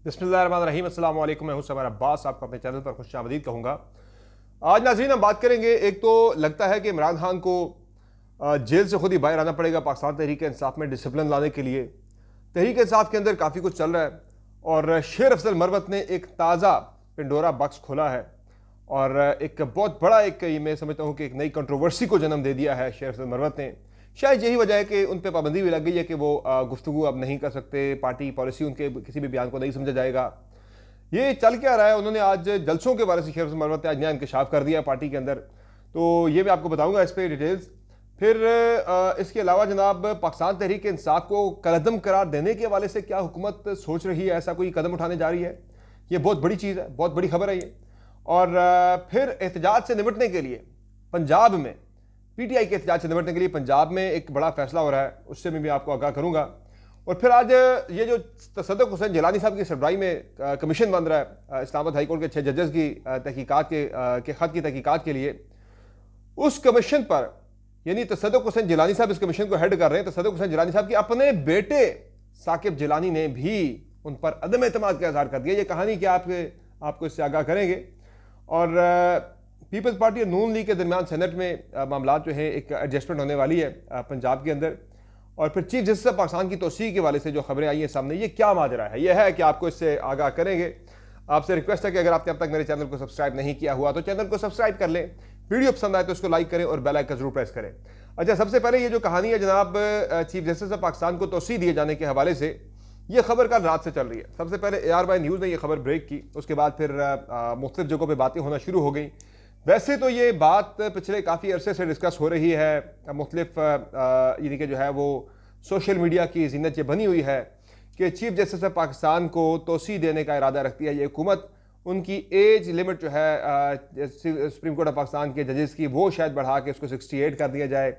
बिस्मिल्लाहिर्रहमानिर्रहीम। अस्सलाम वालेकुम। मैं हूं समर अब्बास, आपको अपने चैनल पर खुशामदीद कहूँगा। आज नाज़रीन हम बात करेंगे, एक तो लगता है कि इमरान खान को जेल से खुद ही बाहर आना पड़ेगा पाकिस्तान तहरीक इंसाफ में डिसिप्लिन लाने के लिए। तहरीक इंसाफ के अंदर काफ़ी कुछ चल रहा है और शेर अफजल मरवत ने एक ताज़ा पिंडोरा बक्स खोला है और एक बहुत बड़ा मैं समझता हूँ कि एक नई कंट्रोवर्सी को जन्म दे दिया है शेर अफजल मरवत ने। शायद यही वजह है कि उन पर पाबंदी भी लग गई है कि वो गुफ्तगू अब नहीं कर सकते, पार्टी पॉलिसी उनके किसी भी बयान को नहीं समझा जाएगा। ये चल क्या रहा है, उन्होंने आज जलसों के बारे से शेर अफजल मरवत ने आज नया इंकशाफ कर दिया पार्टी के अंदर, तो ये मैं आपको बताऊंगा इस पर डिटेल्स। फिर इसके अलावा जनाब पाकिस्तान तहरीक इंसाफ को कलअदम करार देने के हवाले से क्या हुकूमत सोच रही है, ऐसा कोई कदम उठाने जा रही है? ये बहुत बड़ी चीज़ है, बहुत बड़ी खबर है ये। और फिर एहतजाज से निपटने के लिए पंजाब में, पीटीआई के एहतजाज से निपटने के लिए पंजाब में एक बड़ा फैसला हो रहा है, उससे मैं भी आपको आगाह करूंगा। और फिर आज ये जो तसद्दुक़ हुसैन जिलानी साहब की सरबराही में कमीशन बन रहा है इस्लामाबाद हाई कोर्ट के 6 जजेस की तहकीकात के ख़त की तहकीकात के लिए, उस कमीशन पर यानी तसद्दुक़ हुसैन जिलानी साहब इस कमीशन को हेड कर रहे हैं। तसद्दुक़ हुसैन जिलानी साहब के अपने बेटे साकिब जिलानी ने भी उन पर अदम एतमाद का इज़हार कर दिया। ये कहानी क्या आपको इससे आगाह करेंगे। और पीपल्स पार्टी और नून लीग के दरमियान सेनेट में मामला जो है एक एडजस्टमेंट होने वाली है पंजाब के अंदर। और फिर चीफ जस्टिस पाकिस्तान की तोसी के वाले से जो खबरें आई हैं सामने, ये क्या माजरा है, ये है कि आपको इससे आगाह करेंगे। आपसे रिक्वेस्ट है कि अगर आपने अब तक मेरे चैनल को सब्सक्राइब नहीं किया हुआ तो चैनल को सब्सक्राइब कर लें, वीडियो पसंद आए तो उसको लाइक करें और बेल आइकन जरूर प्रेस करें। अच्छा, सबसे पहले ये जो कहानी है जनाब चीफ जस्टिस पाकिस्तान को तोसी दिए जाने के हवाले से, ये खबर कल रात से चल रही है। सबसे पहले ARY न्यूज़ ने यह खबर ब्रेक की, उसके बाद फिर मुख्तलिफ जगहों पर बातें होना शुरू हो गई। वैसे तो ये बात पिछले काफ़ी अरसे से डिस्कस हो रही है, मुख्तलिफ यानी कि जो है वो सोशल मीडिया की जीनत ये बनी हुई है कि चीफ जस्टिस ऑफ पाकिस्तान को तोसी देने का इरादा रखती है ये हुकूमत। उनकी एज लिमिट जो है सुप्रीम कोर्ट ऑफ पाकिस्तान के जजेस की, वो शायद बढ़ा के उसको 68 कर दिया जाए।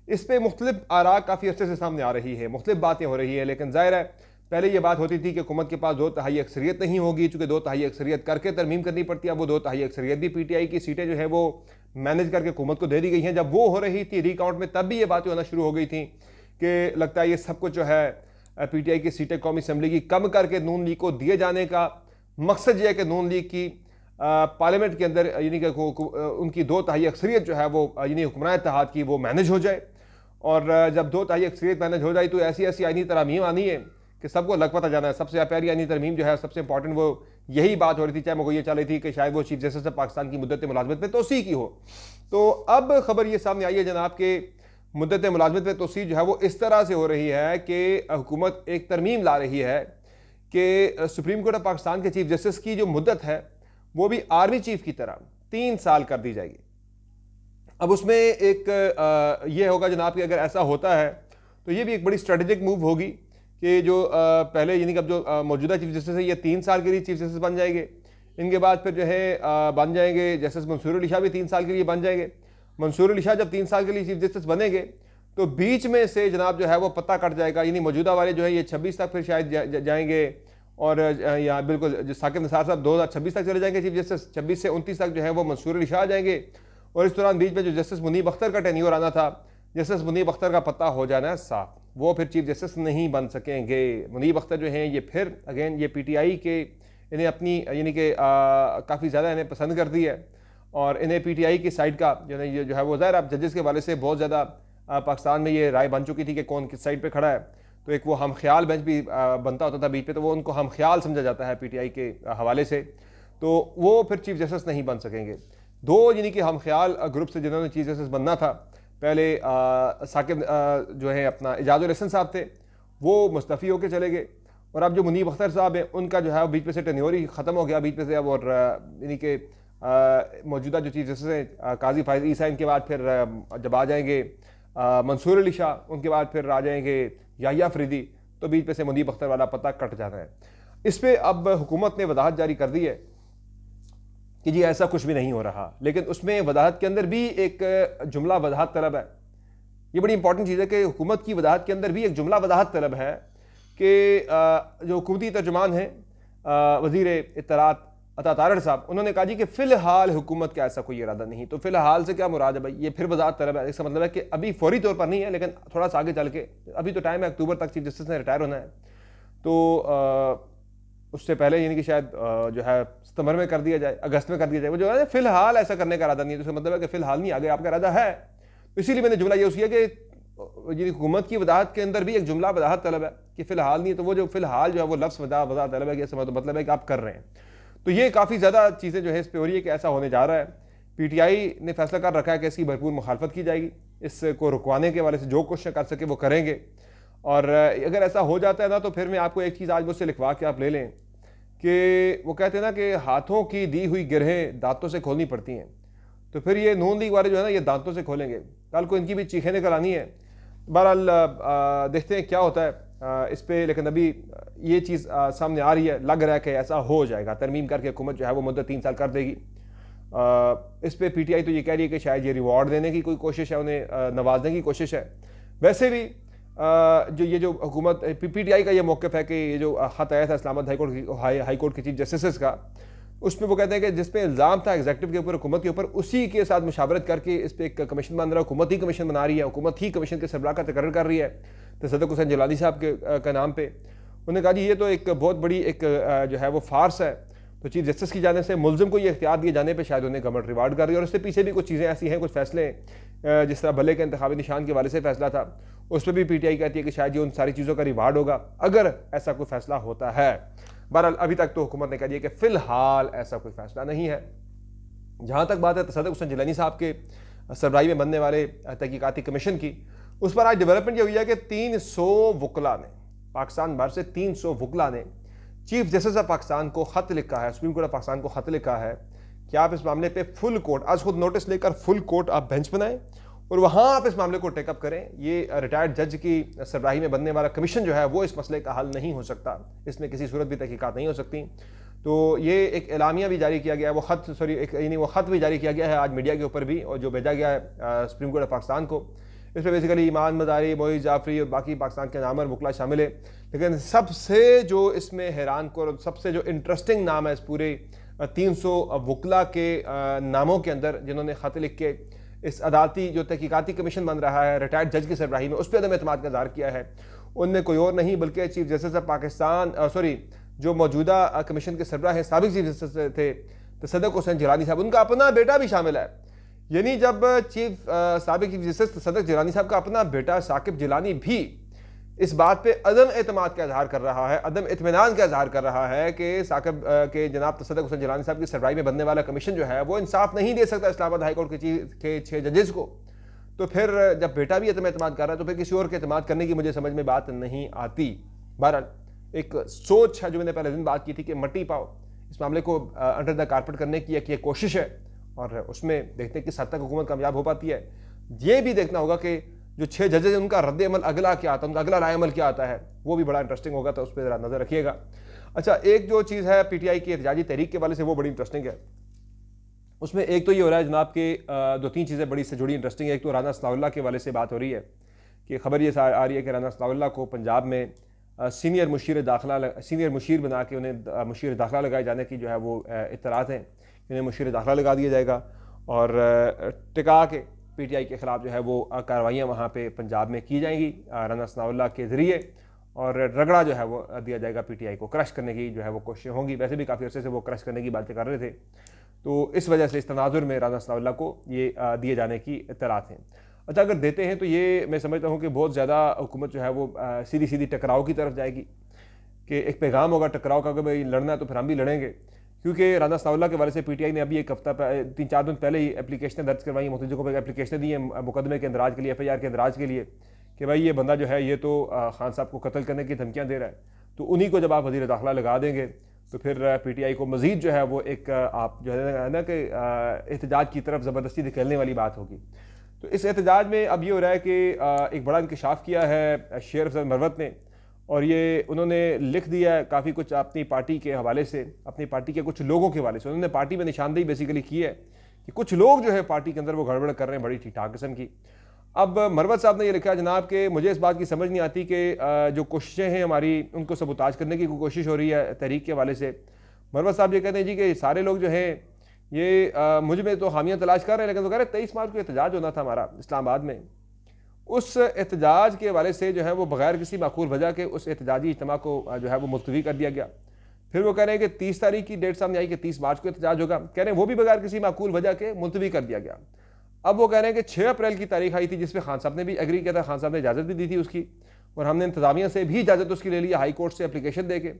इस पर मुख्तलिफ आरा काफ़ी अरसे से सामने आ रही है, मुख्तलिफ बातें हो रही है। लेकिन ज़ाहिर है पहले ये बात होती थी कि हुकूमत के पास 2/3 अक्सरियत नहीं होगी, चूँकि 2/3 अक्सरियत करके तरमीम करनी पड़ती है। वो 2/3 अक्सरियत भी PTI की सीटें जो है वो मैनेज करके हुकूमत को दे दी गई हैं। जब वो हो रही थी रीकाउंट में, तब भी ये बातें होना शुरू हो गई थी कि लगता है ये सब कुछ जो है PTI की सीटें कौमी असम्बली की कम करके नून लीग को दिए जाने का मकसद ये है कि नून लीग की पार्लियामेंट के अंदर यानी कि उनकी 2/3 अक्सरियत जो है वो यानी हुक्मरान इत्तेहाद की वो मैनेज हो जाए। और जब 2/3 अक्सरियत मैनेज हो जाए तो ऐसी ऐसी आईनी तरमीम आनी है कि सबको लग पता जाना है। सबसे प्यारी आईनी तरमीम जो है, सबसे इंपॉर्टेंट, वो यही बात हो रही थी, चाहे वो ये चल रही थी कि शायद वो चीफ जस्टिस पाकिस्तान की मुद्दत मुलाजमत में तोसी की हो। तो अब खबर ये सामने आई है जनाब के मुद्दत मुलाजमत में तोसी जो है वो इस तरह से हो रही है कि हुकूमत एक तरमीम ला रही है कि सुप्रीम कोर्ट ऑफ पाकिस्तान के चीफ जस्टिस की जो मुद्दत है वो भी आर्मी चीफ की तरह 3 साल कर दी जाएगी। अब उसमें एक ये होगा जनाब कि अगर ऐसा होता है तो ये भी एक बड़ी स्ट्रेटेजिक मूव होगी कि जो पहले यानी कि अब जो मौजूदा चीफ जस्टिस है ये 3 साल के लिए चीफ जस्टिस बन जाएंगे। इनके बाद फिर जो है बन जाएंगे जस्टिस मंसूर अली शाह भी 3 साल के लिए बन जाएंगे। मंसूर अली शाह जब 3 साल के लिए चीफ जस्टिस बनेंगे तो बीच में से जनाब जो है वो पत्ता कट जाएगा, यानी मौजूदा वाले जो है ये 26 तक फिर शायद जाएंगे। और यहाँ बिल्कुल जो साकिब निसार साहब 2026 तक चले जाएंगे चीफ जस्टिस, 26 से 29 तक जो है वो मंसूर अली शाह जाएंगे। और इस दौरान बीच में जो जस्टिस मुनीब अख्तर का टेन्योर आना था, जस्टिस मुनीब अख्तर का पत्ता हो जाना है साफ, वो फिर चीफ जस्टिस नहीं बन सकेंगे। मुनीब अख्तर जो हैं ये फिर अगेन ये PTI के इन्हें अपनी यानी कि काफ़ी ज़्यादा इन्हें पसंद कर दी है और इन्हें PTI की साइड का जो है वो ज़ाहिर अब जजेस के वाले से बहुत ज़्यादा पाकिस्तान में ये राय बन चुकी थी कि कौन किस साइड पे खड़ा है। तो एक वो हम ख्याल बेंच भी बनता होता था बीच पे, तो वो उनको हम ख्याल समझा जाता है PTI के हवाले से, तो वो फिर चीफ जस्टिस नहीं बन सकेंगे। 2 यानी कि हम ख्याल ग्रुप से जिन्होंने चीफ जस्टिस बनना था, पहले साकिब जो है अपना इजाज़ुल हसन साहब थे, वो मुस्तफ़ी होकर चले गए। और अब जो मुनीब अख्तर साहब है उनका जो है बीच में से टेन्योर ही ख़त्म हो गया बीच में से अब। और यानी कि मौजूदा जो चीफ जस्टिस हैं काजी फायज ईसा, इनके बाद फिर जब आ जाएंगे मंसूर अली शाह, उनके बाद फिर आ जाएंगे याहिया अफरीदी, तो बीच में से मुनीब अख्तर वाला पता कट जाना है। इस पर अब हुकूमत ने वजाहत जारी कर दी है कि जी ऐसा कुछ भी नहीं हो रहा, लेकिन उसमें वजाहत के अंदर भी एक जुमला वजाहत तलब है। ये बड़ी इंपॉर्टेंट चीज़ है कि हुकूमत की वजाहत के अंदर भी एक जुमला वजाहत तलब है कि जो हुकूमती तर्जुमान हैं वज़ीर इत्तलात अता तारड़ साहब, उन्होंने कहा जी कि फ़िलहाल हुकूमत का ऐसा कोई इरादा नहीं। तो फ़िलहाल से क्या मुराद है भाई, ये फिर वजाहत तलब है। इसका मतलब है कि अभी फौरी तौर पर नहीं है, लेकिन थोड़ा सा आगे चल के, अभी तो टाइम है, अक्टूबर तक चीफ जस्टिस ने रिटायर होना है, तो उससे पहले यानी कि शायद जो है सितंबर में कर दिया जाए, अगस्त में कर दिया जाए। वो जो है फिलहाल ऐसा करने का इरादा नहीं है, तो मतलब है कि फिलहाल नहीं, आगे आपका इरादा है। तो इसीलिए मैंने जुमला यूज़ किया कि हुकूमत की वजाहत के अंदर भी एक जुमला वजाहत तलब है कि फिलहाल नहीं, तो वो जो फिलहाल जो है वो लफ्ज़ वजाहत तलब है कि मतलब है कि आप कर रहे हैं। तो ये काफ़ी ज़्यादा चीज़ें जो है इस पर हो रही है कि ऐसा होने जा रहा है। पीटीआई ने फैसला कर रखा है कि इसकी भरपूर मुखालफत की जाएगी, इसको रुकवाने के हवाले से जो कोशिश कर सके वो करेंगे। और अगर ऐसा हो जाता है ना, तो फिर मैं आपको एक चीज़ आज मुझसे लिखवा के आप ले लें कि वो कहते हैं ना कि हाथों की दी हुई गिरहें दांतों से खोलनी पड़ती हैं। तो फिर ये नून लीग वाले जो है ना, ये दांतों से खोलेंगे, कल को इनकी भी चीखें निकल आनी है। बहरहाल देखते हैं क्या होता है इस पर। लेकिन अभी ये चीज़ सामने आ रही है, लग रहा है कि ऐसा हो जाएगा, तरमीम करके हुकूमत जो है वो मुद्दत 3 साल कर देगी। इस पर पीटीआई तो ये कह रही है कि शायद ये रिवॉर्ड देने की कोई कोशिश है, उन्हें नवाजने की कोशिश है। वैसे भी जो ये जो हुकूमत पीटीआई का ये मौक़िफ़ है कि ये जो ख़त आया था इस्लामाबाद हाई कोर्ट के चीफ जस्टिस का, उसमें वो कहते हैं कि जिसपे इल्ज़ाम था एग्जीक्यूटिव के ऊपर, हुकूमत के ऊपर, उसी के साथ मुशावरत करके इस पर एक कमीशन बन रहा है। हुकूमत ही कमीशन बना रही है, हुकूमत ही कमीशन के सरबराह का तकर्रर कर रही है तसद्दुक़ हुसैन जिलानी साहब के नाम पे। उन्होंने कहा जी ये तो एक बहुत बड़ी एक जो है वो फार्स है। तो चीफ जस्टिस की जाने से मुलजिम को ये इख्तियार दिए जाने पर शायद उन्हें गवर्नमेंट रिवार्ड कर रही है। और उससे पीछे भी कुछ चीज़ें ऐसी हैं, कुछ फैसले जिस तरह भले के इंतखाबी निशान के वाले से फैसला था, उस पर भी पीटीआई कहती है कि शायद ये उन सारी चीज़ों का रिवार्ड होगा अगर ऐसा कोई फैसला होता है। बहरहाल अभी तक तो हुकूमत ने कह दिया कि फ़िलहाल ऐसा कोई फैसला नहीं है। जहाँ तक बात है तसद्दुक़ हुसैन जिलानी साहब के सरबराही में बनने वाले तहकीकाती कमीशन की, उस पर आज डेवलपमेंट ये हुई है कि 300 वकला ने, पाकिस्तान भर से 300 वकला ने चीफ जस्टिस ऑफ पाकिस्तान को ख़त लिखा है, सुप्रीम कोर्ट ऑफ पाकिस्तान को ख़त लिखा है कि आप इस मामले पे फुल कोर्ट, आज खुद नोटिस लेकर फुल कोर्ट आप बेंच बनाएं और वहाँ आप इस मामले को टेकअप करें। ये रिटायर्ड जज की सरबराही में बनने वाला कमीशन जो है वो इस मसले का हल नहीं हो सकता, इसमें किसी सूरत भी तहकीकात नहीं हो सकती। तो ये एक एलामिया भी जारी किया गया है, वो ख़त सॉरी एक यानी वो ख़त भी जारी किया गया है आज मीडिया के ऊपर भी, और जो भेजा गया है सुप्रीम कोर्ट ऑफ पाकिस्तान को। इस पर बेसिकली ईमान मदारी, मोइज़ जाफरी और बाकी पाकिस्तान के नामवर वकला शामिल है। लेकिन सबसे जो इसमें हैरान को और सबसे जो इंटरेस्टिंग नाम है इस पूरे 300 वकला के नामों के अंदर जिन्होंने ख़त लिख के इस अदालती जो तहकीकाती कमीशन बन रहा है रिटायर्ड जज की सरबराही में, उस पर अदम एतमाद का इज़हार किया है। उनमें कोई और नहीं बल्कि चीफ जस्टिस ऑफ पाकिस्तान जो मौजूदा कमीशन के सरबराह हैं, साबिक चीफ जस्टिस थे तसद्दुक़ हुसैन जिलानी साहब, उनका अपना बेटा भी शामिल है। यानी जब साबिक चीफ जस्टिस तसद्दुक़ जिलानी साहब का अपना बेटा साकिब जिलानी भी इस बात पे अदम एतमाद का इज़हार कर रहा है, अदम इत्मीनान का इज़हार कर रहा है कि साकिब के जनाब तसद्दुक़ हुसैन जिलानी साहब की सरबराही में बनने वाला कमीशन जो है वो इंसाफ नहीं दे सकता इस्लामाबाद हाई कोर्ट के 6 जजेस को, तो फिर जब बेटा भी अदम एतमाद कर रहा है तो फिर किसी और के एतमाद करने की मुझे समझ में बात नहीं आती। बहरहाल एक सोच है जो मैंने पहले दिन बात की थी कि मट्टी पाओ, इस मामले को अंडर द कारपेट करने की एक कोशिश है और उसमें देखते हैं किस हद तक हुकूमत कामयाब हो पाती है। ये भी देखना होगा कि जो 6 जजेज उनका रद्द अमल अगला क्या आता है, उनका अगला राय अमल क्या आता है, वो भी बड़ा इंटरेस्टिंग होगा, तो उस पर ज़रा नज़र रखिएगा। अच्छा, एक जो चीज़ है पीटीआई की एहतजाजी तहरीक के वाले से वो बड़ी इंटरेस्टिंग है। उसमें एक तो ये हो रहा है जनाब के 2-3 चीज़ें बड़ी से जुड़ी इंटरेस्टिंग है। एक तो राना सनाउल्लाह के वाले से बात हो रही है कि खबर ये आ रही है कि राना सनाउल्लाह को पंजाब में सीनियर मुशीर बना के उन्हें मुशीर दाखिला लगाए जाने की जो है वो इत्तलात हैं, उन्हें मुशीर दाखिला लगा दिया जाएगा और टिका के पीटीआई के ख़िलाफ़ जो है वो कार्रवाइयाँ वहाँ पे पंजाब में की जाएंगी राना सनाउल्लाह के ज़रिए, और रगड़ा जो है वो दिया जाएगा पीटीआई को, क्रश करने की जो है वो कोशिशें होंगी। वैसे भी काफ़ी अर्से से वो क्रश करने की बातें कर रहे थे, तो इस वजह से इस तनाजुर में राना सनाउल्लाह को ये दिए जाने की इत्तलात हैं। अच्छा, अगर देते हैं तो ये मैं समझता हूँ कि बहुत ज़्यादा हुकूमत जो है वो सीधी सीधी टकराव की तरफ जाएगी कि एक पैगाम होगा टकराव का, अगर भाई लड़ना है तो फिर हम भी लड़ेंगे। क्योंकि राना सनाउल्लाह के वाले से पीटीआई ने अभी एक हफ्ता 3-4 दिन पहले ही एप्लीकेशनें दर्ज करवाई, मुख्तलिफ जगहों पर एप्लीकेशनें दी हैं मुकदमे के इंदराज के लिए, FIR के इंदराज के लिए, कि भाई ये बंदा जो है ये तो खान साहब को कत्ल करने की धमकियाँ दे रहा है। तो उन्हीं को जब आप वज़ीर दाखिला लगा देंगे तो फिर पीटीआई को मज़ीद जो है वो एक आप जो है ना कि एहतजाज की तरफ ज़बरदस्ती धकेलने वाली बात होगी। तो इस एहतजाज में अब ये हो रहा है कि एक बड़ा इंकशाफ किया है शेर अफजल मरवत ने, और ये उन्होंने लिख दिया है काफ़ी कुछ अपनी पार्टी के हवाले से, अपनी पार्टी के कुछ लोगों के हवाले से। उन्होंने पार्टी में निशानदेही बेसिकली की है कि कुछ लोग जो है पार्टी के अंदर वो गड़बड़ कर रहे हैं बड़ी ठीक ठाक किस्म की। अब मरवत साहब ने ये लिखा जनाब कि मुझे इस बात की समझ नहीं आती कि जो कोशिशें हैं हमारी उनको सबूताज करने की कोशिश हो रही है तहरीक के हवाले से। मरवत साहब ये कहते हैं जी कि सारे लोग जो हैं ये मुझ में तो हामियाँ तलाश कर रहे हैं, लेकिन तो कह रहे 23 मार्च को एहतजाज होना था हमारा इस्लामाबाद में, उस एहतजाज के हवाले से जो है वो बगैर किसी माकूल वजह के उस एहतजाजी इज्तिमा को जो है वो मुलतवी कर दिया गया। फिर वो कह रहे हैं कि 30 तारीख की डेट सामने आई कि 30 मार्च को एहतजाज होगा, कह रहे हैं वो भी बगैर किसी माकूल वजह के मुलतवी कर दिया गया। अब वो कह रहे हैं कि 6 अप्रैल की तारीख आई थी जिसमें खान साहब ने भी एग्री किया था, खान साहब ने इजाज़त भी दी थी उसकी, और हमने इंतजामिया से भी इजाज़त उसकी ले ली हाई कोर्ट से एप्लीकेशन दे के।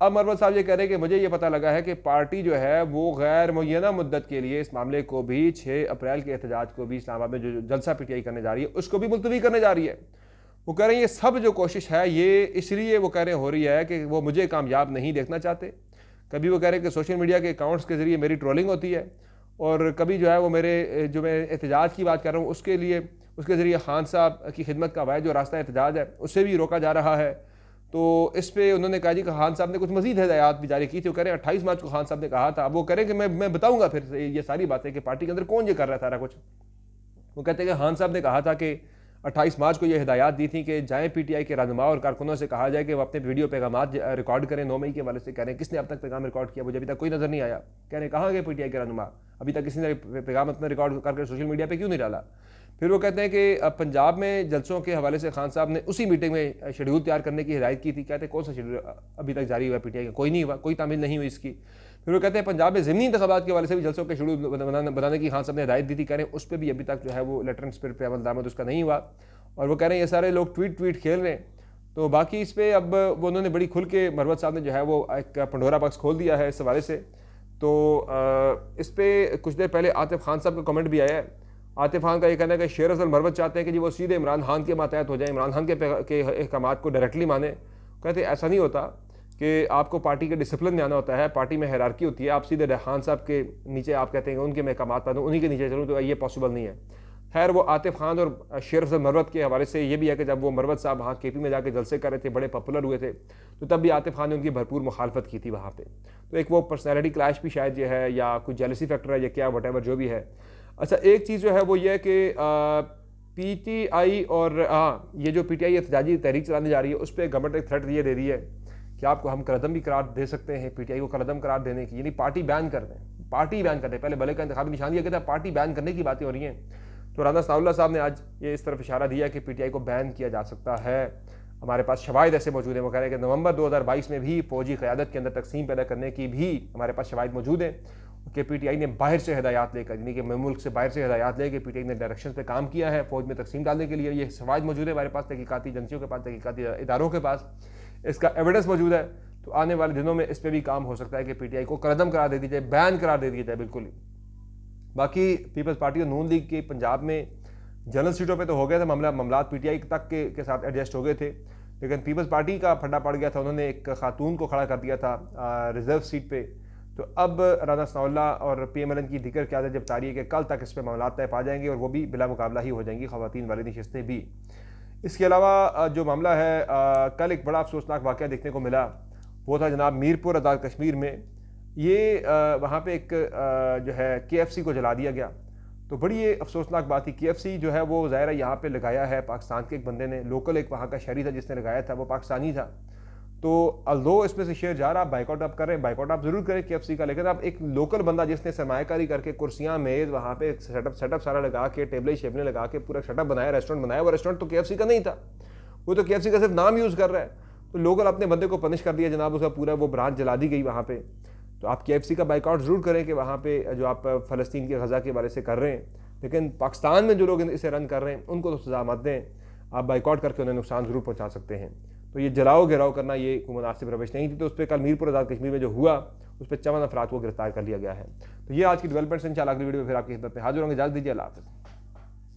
अब मरवत साहब ये कह रहे हैं कि मुझे ये पता लगा है कि पार्टी जो है वो गैर मुय्यना मुद्दत के लिए इस मामले को भी 6 अप्रैल के एहतजाज को भी इस्लामाबाद में जो जलसा पीटीआई करने जा रही है उसको भी मुलतवी करने जा रही है। वो कह रहे हैं ये सब जो कोशिश है ये इसलिए वो कह रहे हो रही है कि वो मुझे कामयाब नहीं देखना चाहते। कभी वो कह रहे हैं कि सोशल मीडिया के अकाउंट्स के ज़रिए मेरी ट्रोलिंग होती है, और कभी जो है वो मेरे जो मैं एहतजाज की बात कर रहा हूँ उसके ज़रिए खान साहब की खिदमत का वायद जो रास्ता एहतजाज है उससे भी रोका जा रहा है। तो इस पर उन्होंने कहा जी कि खान साहब ने कुछ मजीद हिदायत भी जारी की थी। वो कह रहे हैं 28 मार्च को खान साहब ने कहा था। अब वो कह रहे हैं कि मैं बताऊंगा फिर ये सारी बातें कि पार्टी के अंदर कौन ये कर रहा है सारा कुछ। वो कहते हैं कि खान साहब ने कहा था कि 28 मार्च को ये हिदायत दी थी कि जाएँ पीटीआई के रहनुमा और कारकुनों से कहा जाए कि वो अपने वीडियो पैगाम रिकॉर्ड करें 9 मई के वाले से। कह रहे हैं किसने अब तक पैगाम रिकॉर्ड किया, मुझे अभी तक कोई नज़र नहीं आया। कह रहे हैं कहाँ गए पीटीआई के रहनुमा, अभी तक किसी ने पैगाम अपना रिकॉर्ड करके सोशल मीडिया पर क्यों नहीं डाला। फिर वो कहते हैं कि पंजाब में जलसों के हवाले से खान साहब ने उसी मीटिंग में शेड्यूल तैयार करने की हिदायत की थी। कहते हैं कौन सा शेड्यूल अभी तक जारी हुआ पीटीआई का, कोई नहीं हुआ, कोई तामील नहीं हुई इसकी। फिर वो कहते हैं पंजाब में ज़मीनी इंतखाबात के हवाले से भी जलसों के शेड्यूल बनाने की खान साहब ने हिदायत दी थी। कह रहे हैं उस पर भी अभी तक जो है वो लेटर एंड स्पिरिट पर अमल दरामद उसका नहीं हुआ। और वो कह रहे हैं ये सारे लोग ट्वीट खेल रहे हैं। तो बाकी इस पर अब वो उन्होंने बड़ी खुल के मरवत साहब ने जो है वो एक पंडोरा बॉक्स खोल दिया है इस हवाले से। तो इस पर कुछ देर पहले आतिफ खान साहब का कमेंट भी आया है। आतिफ खान का ये कहना है कि शेर अफजल मरवत चाहते हैं कि जी वो सीधे इमरान खान के मातहत हो जाए, इमरान खान के अहकामात को डायरेक्टली माने। कहते हैं ऐसा नहीं होता कि आपको पार्टी के डिसिप्लिन में आना होता है, पार्टी में हायरार्की होती है। आप सीधे खान साहब के नीचे आप कहते हैं कि उनके मैं अहकामात मानूं, उन्हीं के नीचे चलूँ, तो ये पॉसिबल नहीं है। खैर वो आतिफ खान और शेर अफजल मरवत के हवाले से ये भी है कि जब वो मरवत साहब वहाँ केपी में जाके जलसे कर रहे थे, बड़े पॉपुलर हुए थे, तो तब भी आतिफ खान ने उनकी भरपूर मुखालफत की थी वहाँ पे। तो एक वो पर्सनैलिटी क्लैश भी शायद ये है या कुछ जेलसी फैक्टर है या क्या वटेवर जो भी है। अच्छा एक चीज़ जो है वो ये है कि पीटीआई और ये जो पीटीआई एहतजाजी तहरीक चलाने जा रही है उस पर गवर्नमेंट एक थ्रेट ये दे रही है कि आपको हम कलअदम भी करार दे सकते हैं, पीटीआई को कलअदम करार देने की, यानी पार्टी बैन कर दें, पार्टी बैन कर दें। पहले भले का इंतखाबी निशान दिया गया था, पार्टी बैन करने की बातें हो रही हैं। तो राना सनाउल्लाह साहब ने आज ये इस तरफ इशारा दिया कि पीटीआई को बैन किया जा सकता है। हमारे पास शवाहिद ऐसे मौजूद हैं। वो कह रहे हैं कि नवंबर 2022 में भी फौजी क़यादत के अंदर तकसीम पैदा करने की भी हमारे पास शवाहिद मौजूद हैं कि पीटीआई ने बाहर से हिदायत लेकर, यानी कि मुल्क से बाहर से हिदायत लेकर पीटीआई ने डायरेक्शन पे काम किया है फौज में तकसीम डालने के लिए। ये शवाहिद मौजूद है हमारे पास, तहकीकाती एजेंसियों के पास, तहकीकाती इदारों के पास इसका एविडेंस मौजूद है। तो आने वाले दिनों में इस पर भी काम हो सकता है कि पीटीआई को कलअदम करार दे दी जाए, बैन करार दे दिया जाए बिल्कुल ही। बाकी पीपल्स पार्टी और नून लीग के पंजाब में जनरल सीटों पे तो हो गया था मामलात पीटीआई तक के साथ एडजस्ट हो गए थे, लेकिन पीपल्स पार्टी का फड्डा पड़ गया था। उन्होंने एक खातून को खड़ा कर दिया था रिजर्व सीट पे। तो अब राना सनाउल्लाह और पीएमएलएन की दिक्कत क्या है जब तारीख है, कल तक इस पर मामला तय पा जाएंगे और वो भी बिला मुकाबला ही हो जाएंगी, खवातीन वाली नशस्तें भी। इसके अलावा जो मामला है कल एक बड़ा अफसोसनाक वाक़या देखने को मिला, वो था जनाब मीरपुर आज़ाद कश्मीर में। ये वहाँ पे एक जो है KFC को जला दिया गया। तो बड़ी ये अफसोसनाक बात थी। KFC जो है वो ज़ाहिर है यहाँ पे लगाया है पाकिस्तान के एक बंदे ने, लोकल एक वहाँ का शहरी था जिसने लगाया था, वो पाकिस्तानी था। तो अल्दो इसमें से शेयर जा रहा, आप बाइकआउट आप कर रहे हैं, बाइकआउट आप ज़रूर करें KFC का, लेकिन आप एक लोकल बंदा जिसने सरमायाकारी करके कुर्सियाँ मेज़ वहाँ पे सेटअप सारा लगा के, टेबलें शेबलें लगा के पूरा सेटअप बनाया, रेस्टोरेंट बनाया, वो रेस्टोरेंट तो KFC का नहीं था, वो तो KFC का सिर्फ नाम यूज़ कर रहा है। तो लोकल अपने बंदे को पनिश कर दिया जनाब, उसका पूरा वो ब्रांच जला दी गई वहाँ पे। तो आप KFC का बाइकआउट ज़रूर करें कि वहाँ पे जो आप फ़लस्तीन के गज़ा के बारे से कर रहे हैं, लेकिन पाकिस्तान में जो लोग इसे रन कर रहे हैं उनको तो सज़ा मत दें, आप बाइकआउट करके उन्हें नुकसान ज़रूर पहुँचा सकते हैं। तो ये जलाओ गिराओ करना ये कोई मुनासिब रवश नहीं थी। तो उस पर कल मीरपुर आज़ाद कश्मीर में जो हुआ उस पर 54 अफराद को गिरफ्तार कर लिया गया है। तो ये आज की डेवलपमेंट्स इंशाल्लाह अगली वीडियो में फिर आपकी खिदमत में हाजिर होंगे। इजाज़त दीजिए, अल्लाह हाफ़िज़।